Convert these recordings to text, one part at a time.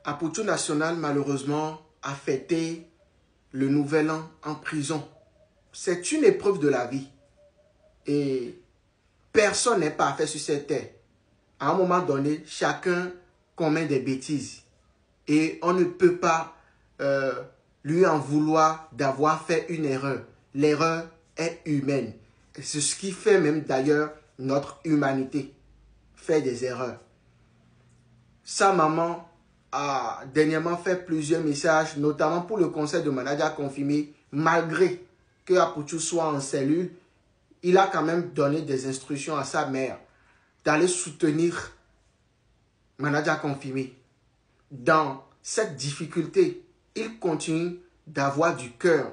Aputu National, malheureusement, a fêté le nouvel an en prison. C'est une épreuve de la vie. Et personne n'est parfait sur cette terre. À un moment donné, chacun commet des bêtises. Et on ne peut pas lui en vouloir d'avoir fait une erreur. L'erreur est humaine. C'est ce qui fait même d'ailleurs notre humanité. Faire des erreurs. Sa maman a dernièrement fait plusieurs messages, notamment pour le conseil de manager confirmé, malgré que Aputu soit en cellule, il a quand même donné des instructions à sa mère d'aller soutenir manager confirmé. Dans cette difficulté, il continue d'avoir du cœur.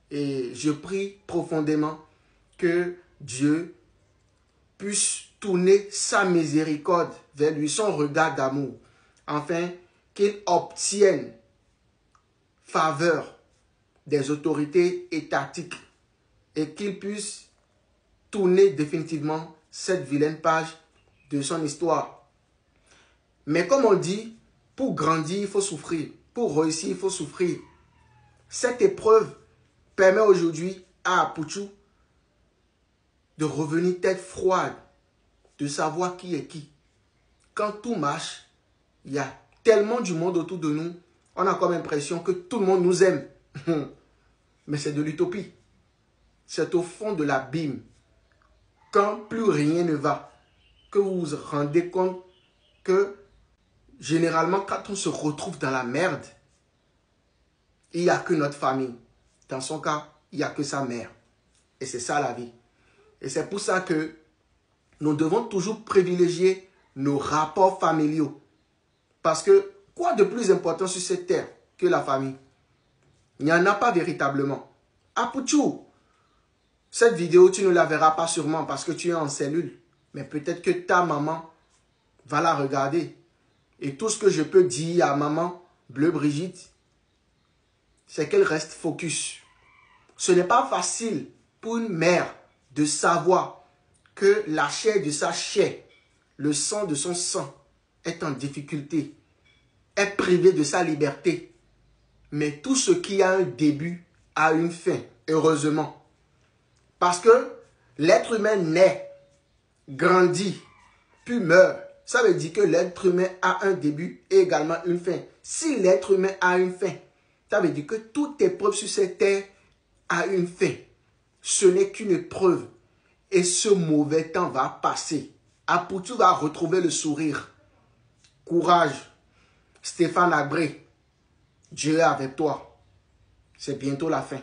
Et je prie profondément que Dieu puisse tourner sa miséricorde vers lui, son regard d'amour, afin qu'il obtienne faveur des autorités étatiques et qu'il puisse tourner définitivement cette vilaine page de son histoire. Mais comme on dit, pour grandir, il faut souffrir. Pour réussir, il faut souffrir. Cette épreuve permet aujourd'hui à Aputu de revenir tête froide, de savoir qui est qui. Quand tout marche, il y a tellement du monde autour de nous, on a comme l'impression que tout le monde nous aime. Mais c'est de l'utopie. C'est au fond de l'abîme. Quand plus rien ne va, que vous vous rendez compte que généralement, quand on se retrouve dans la merde, il n'y a que notre famille. Dans son cas, il n'y a que sa mère. Et c'est ça la vie. Et c'est pour ça que nous devons toujours privilégier nos rapports familiaux. Parce que quoi de plus important sur cette terre que la famille? Il n'y en a pas véritablement. Aputu, cette vidéo, tu ne la verras pas sûrement parce que tu es en cellule. Mais peut-être que ta maman va la regarder. Et tout ce que je peux dire à maman Bleu Brigitte, c'est qu'elle reste focus. Ce n'est pas facile pour une mère de savoir que la chair de sa chair, le sang de son sang est en difficulté, est privé de sa liberté. Mais tout ce qui a un début a une fin, heureusement. Parce que l'être humain naît, grandit, puis meurt. Ça veut dire que l'être humain a un début et également une fin. Si l'être humain a une fin, ça veut dire que toute épreuve sur cette terre a une fin. Ce n'est qu'une épreuve. Et ce mauvais temps va passer. Aputu va retrouver le sourire. Courage. Stéphane Agré, Dieu est avec toi. C'est bientôt la fin.